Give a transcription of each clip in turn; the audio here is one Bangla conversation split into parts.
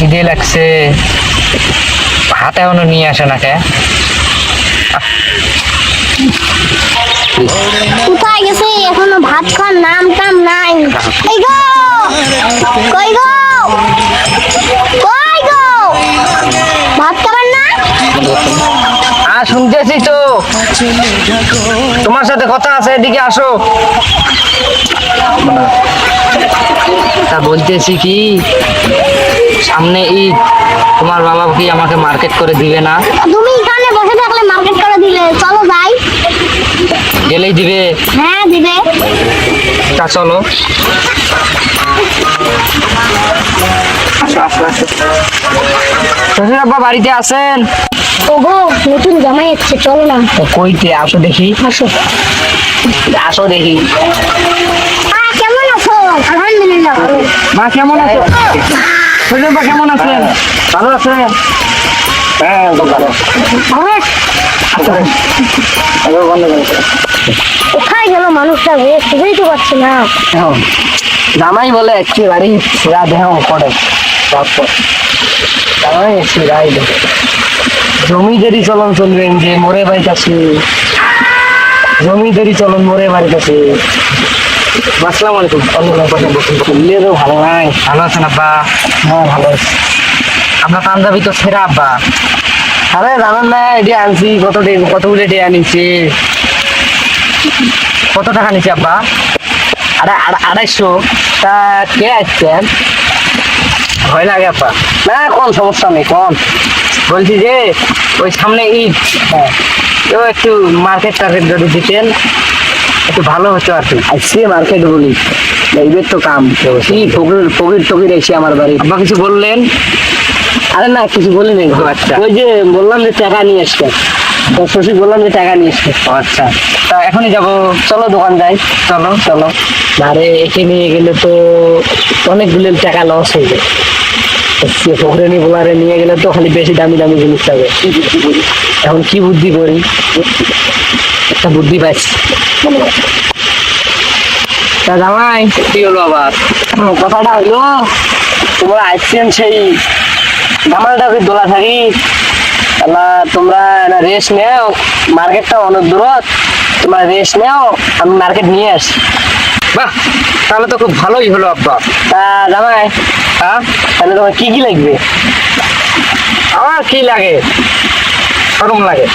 খিদে লাগছে, হাতে এখনো নিয়ে আসে না কে? কোথায় গেছে? এখনো ভাত খাওয়ার নাম টাম নাই। এই গো, কই গো, কই গো, ভাত খাবার না? শুনতেছি তো, তোমার সাথে কথা আছে, এদিকে আসো। তা বলতেছি কি, সামনে ঈদ, তোমার বাবা কি আমাকে মার্কেট করে দিবে না? তুমি এখানে বসে থাকলে মার্কেট করে দিলে, চলো যাই। গেলেই দিবে? হ্যাঁ দিবে। তা চলো। শ্বশুর আব্বা বাড়িতে আছেন? ওগো, নতুন জামাই এসছে, চলো না। তো কইতে, আসো দেখি। আসো। আসো দেখি। কেমন আছো? আলহামদুলিল্লাহ ভালো। মা কেমন আছো? শ্বশুর আব্বা কেমন আছেন? ভালো আছেন? হ্যাঁ ভালো। কোথায় গেল মানুষটা? খুঁজেই তো পাচ্ছি না। জামাই বলে একটি বাড়ি পুরা দেহ করে, জামাই একটি রাই দেখে জমিদারি চলন চলবেন যে মোরে বাড়িতেছে, জমিদারি চলন মোরে বাড়িতেছে। আসসালামু আলাইকুম। তো ভালো নাই? ভালো আছেন আব্বা? হ্যাঁ ভালো আছি। আপনার পাঞ্জাবি তো ছেঁড়া আব্বা। আরে জানেন না, এটি আনছি কতগুলো এটি আনিছি। কত টাকা নিচ্ছে আব্বা? 250। তা কে আসছেন? ভয় লাগে আব্বা। না কোন সমস্যা নেই, কোন। বলছি যে ওই সামনে ঈদ, কেউ একটু মার্কেট টার্কেট যদি দিতেন একটু ভালো হতো আর কি। আসছি মার্কেট বলি, ঈদের তো কাম কি ফকির টকির এসে আমার বাড়ি। আব্বা কিছু বললেন? আরে না কিছু বলিনি। আচ্ছা, ওই যে বললাম যে টাকা নিয়ে আসতে, তো শশী বললাম যে টাকা নিয়ে আসতে। আচ্ছা, তা এখনই যাবো, চলো দোকান যাই। চলো চলো। আরে একে নিয়ে গেলে তো অনেকগুলো টাকা লস হয়ে যায়। ফকরেনি বোলারে নিয়ে গেলে তো খালি বেশি দামি দামি জিনিস পাবে। এখন কি বুদ্ধি করি? একটা বুদ্ধি পাইছি। তা জামাই কি হলো আবার? কথাটা হইলো, তোমরা আসছেন সেই ধামালটা দোলা থাকি, তাহলে তোমরা রেস্ট নেও, মার্কেটটা অনেক দূরত, তোমরা রেস্ট নেও, আমি মার্কেট নিয়ে আসি। বাহ, তাহলে তো খুব ভালোই হলো আব্বা। তা জামাই, হ্যাঁ তাহলে তোমার কি কি লাগবে? আমার কি লাগে? শরম লাগে।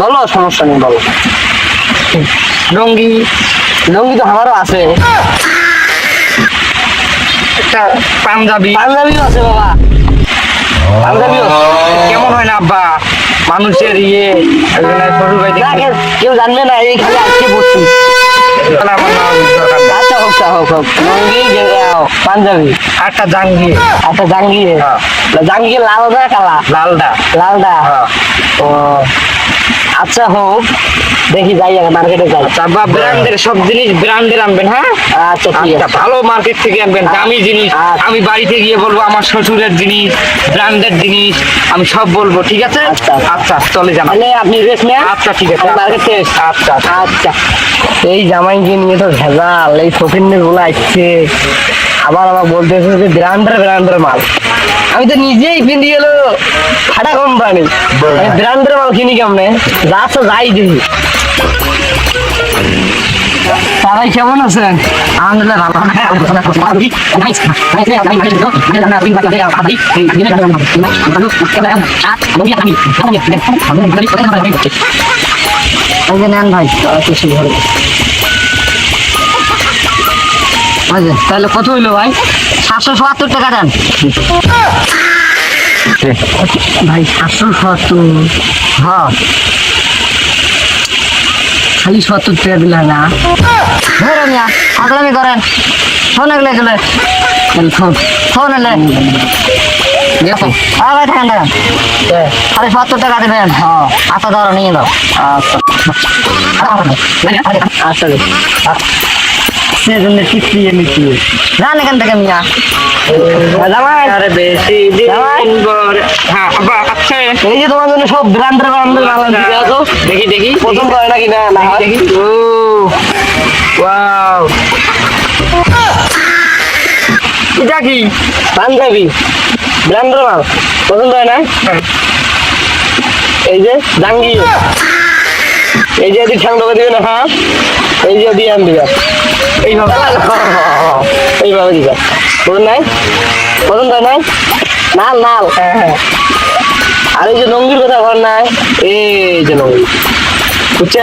বলো, সমস্যা নেই, বলো। লুঙ্গি? লুঙ্গি তো আমারও আছে। একটা পাঞ্জাবিও আছে বাবা, পাঞ্জাবিও কেমন হয় না আব্বা? মানুষের শ্বশুর বাড়ি কেউ জানবে না, এই খালি আজকে বসছি। আচ্ছা হোক লুঙ্গি, পাঞ্জাবি, একটা জাঙ্গিয়ে, জাঙ্গিয়ে লাল না কালা? লালটা। ও আচ্ছা হোক, দেখি যাই আগে মার্কেটে যাই। আব্বা ব্র্যান্ডের সব জিনিস ব্র্যান্ডের আনবেন। হ্যাঁ আচ্ছা ঠিক আছে, ভালো মার্কেট থেকে আনবেন, দামি জিনিস। আমি বাড়িতে গিয়ে বলবো আমার শ্বশুরের জিনিস, ব্র্যান্ডের জিনিস আমি সব বলবো, ঠিক আছে? আচ্ছা চলে যান, আপনি রেস্ট নেন। আচ্ছা ঠিক আছে, মার্কেটে। আচ্ছা আচ্ছা। এই জামাইকে নিয়ে তো ভেজাল, এই শপিনের গুলো আসছে, আবার বলতেছে যে ব্র্যান্ডের মাল। আমি তো নিজেই কিনি গেল ফাটা কোম্পানি, ব্র্যান্ডের মাল কিনি কেমনে? যা তো যাই দেখি। সবাই কেমন আছেন? আলহামদুলিল্লাহ ভালো। নেন ভাই, তাহলে কত হইলো ভাই? 777 টাকা দেন ভাই। 777? হ্যাঁ, খালি 70 টাকা দিলে না? আগলামি করেন, ফোন এগুলো ফোন এলে ভাই থাকেন খালি 70 টাকা দেবেন। হ্যাঁ আচ্ছা ধরো, নিয়ে দাও। আচ্ছা সেজন্য কিস্তি নিচ্ছি, জান এখান থেকে মিয়া। এই যে তোমার জন্য সব ব্র্যান্ডের দেখি দেখি, প্রথম করে নাকি? না দেখি। ও, 啊 এটা কি? পাঞ্জাবি? ব্র্যান্ডের মাল পছন্দ হয় না? এই যে জাঙ্গিয়ে, এই যে যদি ঠ্যাং ঢোকে দিবে না, হ্যাঁ এই যে দিয়ে আন দিবে এইভাবে, এইভাবে দিবে। পছন্দ নাই? পছন্দ হয় নাই? নাল নাল, হ্যাঁ হ্যাঁ। আর এই যে লঙ্গির কথা ঘর নাই, এই যে লঙ্গি, বুঝছে?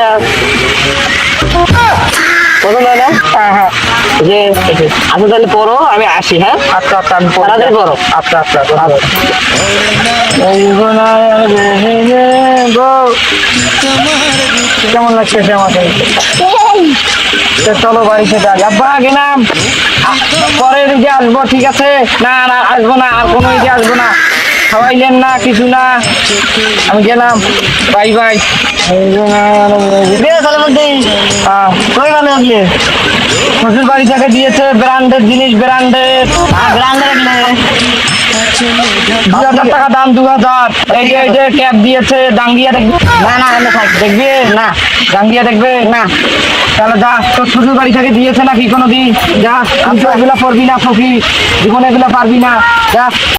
পছন্দ হয় না? হ্যাঁ হ্যাঁ। যে আচ্ছা তাহলে পড়ো, আমি আসি, হ্যাঁ? আচ্ছা আচ্ছা, আমি তাড়াতাড়ি পড়ো। আচ্ছা আচ্ছা। কেমন লাগতেছে আমাকে? চলো বাড়িতে যাই। আব্বা গেলাম, পরের ঈদে আসবো, ঠিক আছে? না না আসবো না, আর কোনো ঈদে আসবো না, খাওয়াইলেন না কিছু না, আমি গেলাম, বাই বাই। শ্বশুর বাড়ি থেকে দিয়েছে ব্র্যান্ডের জিনিস, ব্র্যান্ডের ব্র্যান্ডের 2000 টাকা দাম, 2000। এই যে এই যে ক্যাপ দিয়েছে, ডাঙ্গিয়া দেখবে না? না এনে থাক, দেখবে না? ডাঙ্গিয়া দেখবে না? তাহলে যা, তোর শ্বশুর বাড়ি থেকে দিয়েছে নাকি কোনোদিন? যা, আমি তো এগুলা পড়বি না, ফকি জীবনে এগুলা পারবি না, যা।